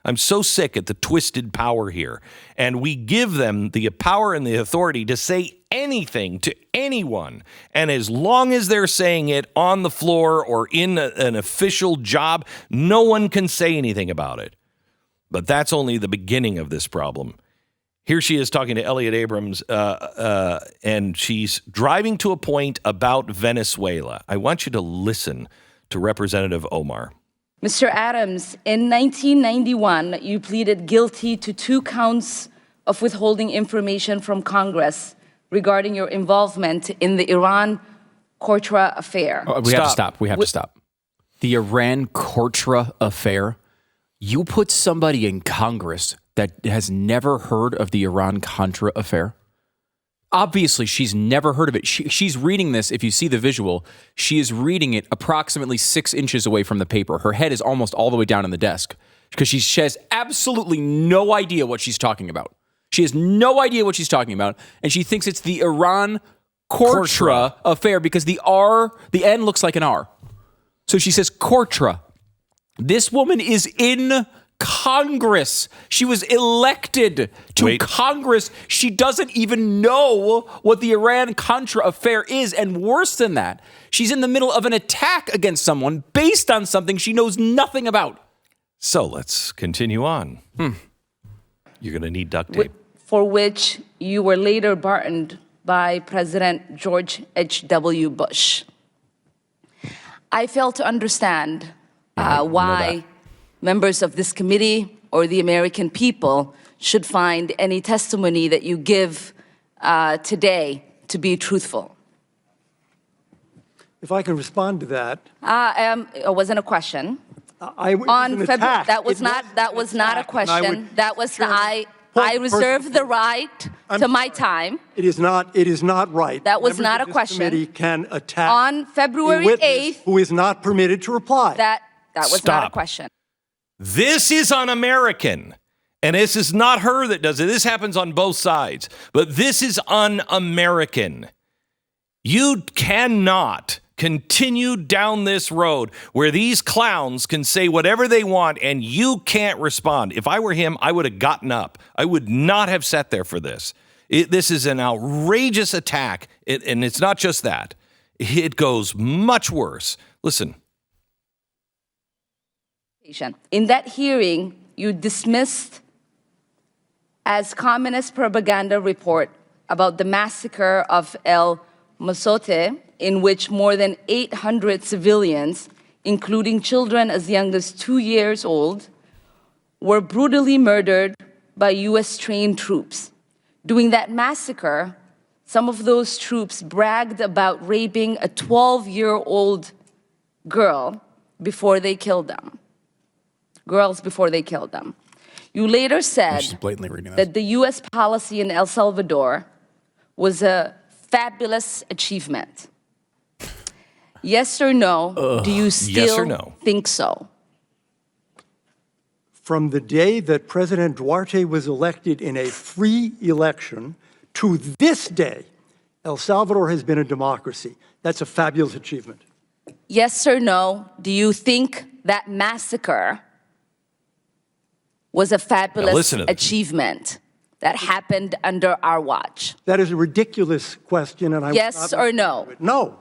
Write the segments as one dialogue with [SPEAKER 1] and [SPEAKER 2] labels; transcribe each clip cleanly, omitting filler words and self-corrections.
[SPEAKER 1] I'm so sick at the twisted power here. And we give them the power and the authority to say anything to anyone. And as long as they're saying it on the floor or in an official job, no one can say anything about it. But that's only the beginning of this problem. Here she is talking to Elliot Abrams, and she's driving to a point about Venezuela. I want you to listen to Representative Omar.
[SPEAKER 2] Mr. Adams, in 1991, you pleaded guilty to 2 counts of withholding information from Congress regarding your involvement in the Iran-Contra affair.
[SPEAKER 3] We have to stop. The Iran-Contra affair? You put somebody in Congress that has never heard of the Iran-Contra affair? Obviously, she's never heard of it. She's reading this. If you see the visual, she is reading it approximately 6 inches away from the paper. Her head is almost all the way down in the desk because she has absolutely no idea what she's talking about. She has no idea what she's talking about, and she thinks it's the Iran-Contra affair because the N looks like an R. So she says Contra. This woman is in Congress. She was elected to Congress. She doesn't even know what the Iran-Contra affair is. And worse than that, she's in the middle of an attack against someone based on something she knows nothing about.
[SPEAKER 1] So let's continue on. You're going to need duct tape.
[SPEAKER 2] For which you were later pardoned by President George H.W. Bush. I fail to understand why members of this committee or the American people should find any testimony that you give today to be truthful.
[SPEAKER 4] If I can respond to that.
[SPEAKER 2] It wasn't a question. That was not a question. I reserve the right to my time.
[SPEAKER 4] It is not right.
[SPEAKER 2] That was not a question.
[SPEAKER 4] Committee can attack
[SPEAKER 2] on February 8th,
[SPEAKER 4] who is not permitted to reply.
[SPEAKER 2] That was not a question.
[SPEAKER 1] This is un-American. And this is not her that does it. This happens on both sides. But this is un-American. You cannot continue down this road where these clowns can say whatever they want and you can't respond. If I were him, I would have gotten up. I would not have sat there for this. This is an outrageous attack. And it's not just that. It goes much worse. Listen.
[SPEAKER 2] In that hearing, you dismissed as communist propaganda report about the massacre of El Mozote, in which more than 800 civilians, including children as young as 2 years old, were brutally murdered by U.S.-trained troops. During that massacre, some of those troops bragged about raping a 12-year-old girl before they killed them. You later said that the U.S. policy in El Salvador was a fabulous achievement. Yes or no? Do you still think so?
[SPEAKER 4] From the day that President Duarte was elected in a free election to this day, El Salvador has been a democracy. That's a fabulous achievement.
[SPEAKER 2] Yes or no? Do you think that massacre was a fabulous achievement that happened under our watch?
[SPEAKER 4] That is a ridiculous question, and
[SPEAKER 2] yes or no?
[SPEAKER 4] No.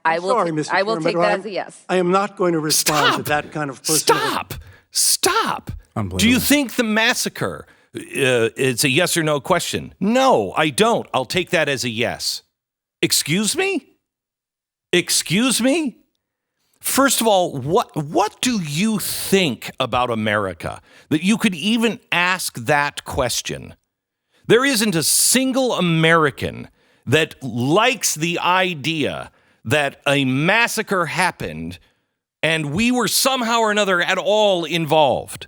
[SPEAKER 2] I will take that as a yes.
[SPEAKER 4] I am not going to respond to that kind of person.
[SPEAKER 1] Stop. Do you think the massacre it's a yes or no question? No, I don't. I'll take that as a yes. Excuse me? First of all, what do you think about America that you could even ask that question? There isn't a single American that likes the idea that a massacre happened and we were somehow or another at all involved.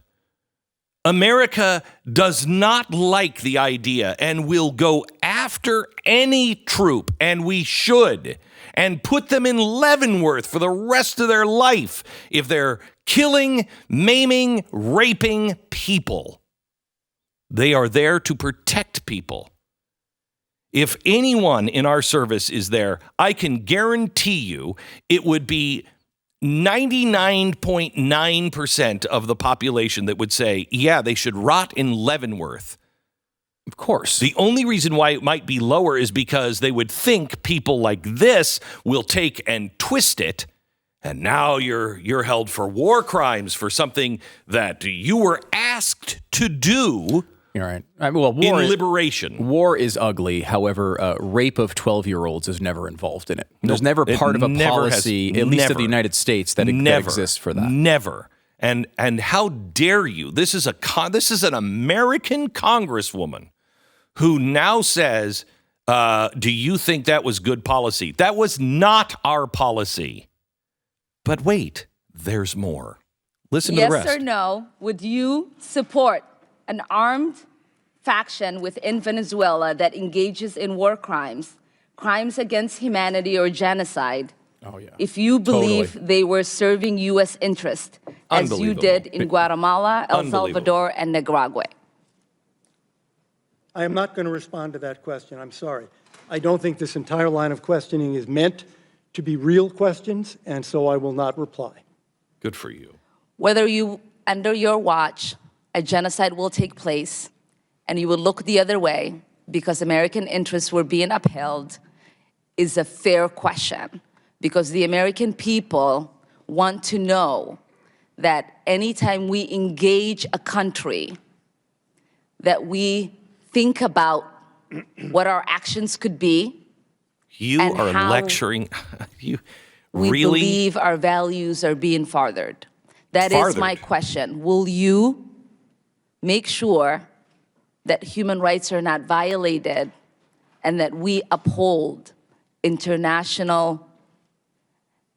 [SPEAKER 1] America does not like the idea and will go after any troop, and we should, and put them in Leavenworth for the rest of their life if they're killing, maiming, raping people. They are there to protect people. If anyone in our service is there, I can guarantee you it would be 99.9% of the population that would say, yeah, they should rot in Leavenworth.
[SPEAKER 3] Of course.
[SPEAKER 1] The only reason why it might be lower is because they would think people like this will take and twist it, and now you're held for war crimes for something that you were asked to do.
[SPEAKER 3] You're right. I mean, well, war
[SPEAKER 1] in liberation.
[SPEAKER 3] War is ugly. However, rape of 12-year-olds is never involved in it. There's never part of a policy, at least of the United States, that exists for that.
[SPEAKER 1] Never. And how dare you? This is an American congresswoman who now says, do you think that was good policy? That was not our policy. But wait, there's more. Listen to the rest.
[SPEAKER 2] Yes or no, would you support an armed faction within Venezuela that engages in war crimes, crimes against humanity or genocide, if you believe they were serving U.S. interest, as you did in Guatemala, El Salvador, and Nicaragua?
[SPEAKER 4] I am not going to respond to that question. I'm sorry. I don't think this entire line of questioning is meant to be real questions, and so I will not reply.
[SPEAKER 1] Good for you.
[SPEAKER 2] Whether under your watch, a genocide will take place, and you will look the other way because American interests were being upheld, is a fair question. Because the American people want to know that anytime we engage a country, that we think about what our actions could be.
[SPEAKER 1] You are lecturing. You really?
[SPEAKER 2] We believe our values are being furthered. That is my question. Will you make sure that human rights are not violated and that we uphold international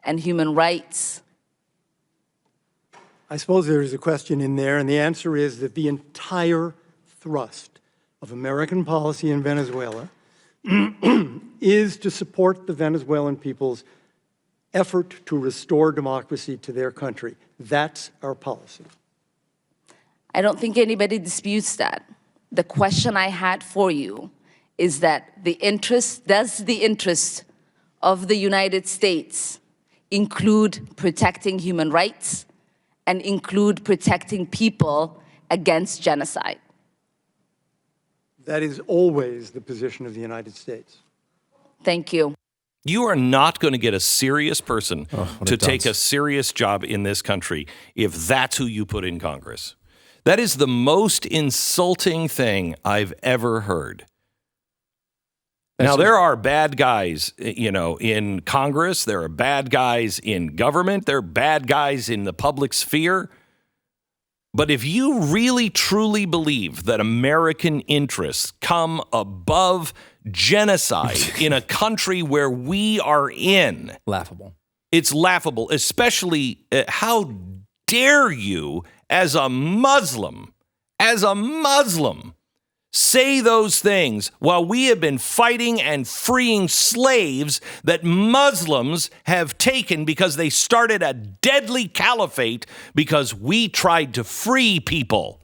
[SPEAKER 2] and human rights?
[SPEAKER 4] I suppose there is a question in there, and the answer is that the entire thrust of American policy in Venezuela is to support the Venezuelan people's effort to restore democracy to their country. That's our policy.
[SPEAKER 2] I don't think anybody disputes that. The question I had for you is that does the interest of the United States include protecting human rights and include protecting people against genocide?
[SPEAKER 4] That is always the position of the United States.
[SPEAKER 2] Thank you.
[SPEAKER 1] You are not going to get a serious person to take a serious job in this country if that's who you put in Congress. That is the most insulting thing I've ever heard. Now, there are bad guys, in Congress. There are bad guys in government. There are bad guys in the public sphere. But if you really, truly believe that American interests come above genocide in a country where we are in.
[SPEAKER 3] Laughable.
[SPEAKER 1] It's laughable, especially how dare you as a Muslim, say those things while we have been fighting and freeing slaves that Muslims have taken because they started a deadly caliphate because we tried to free people.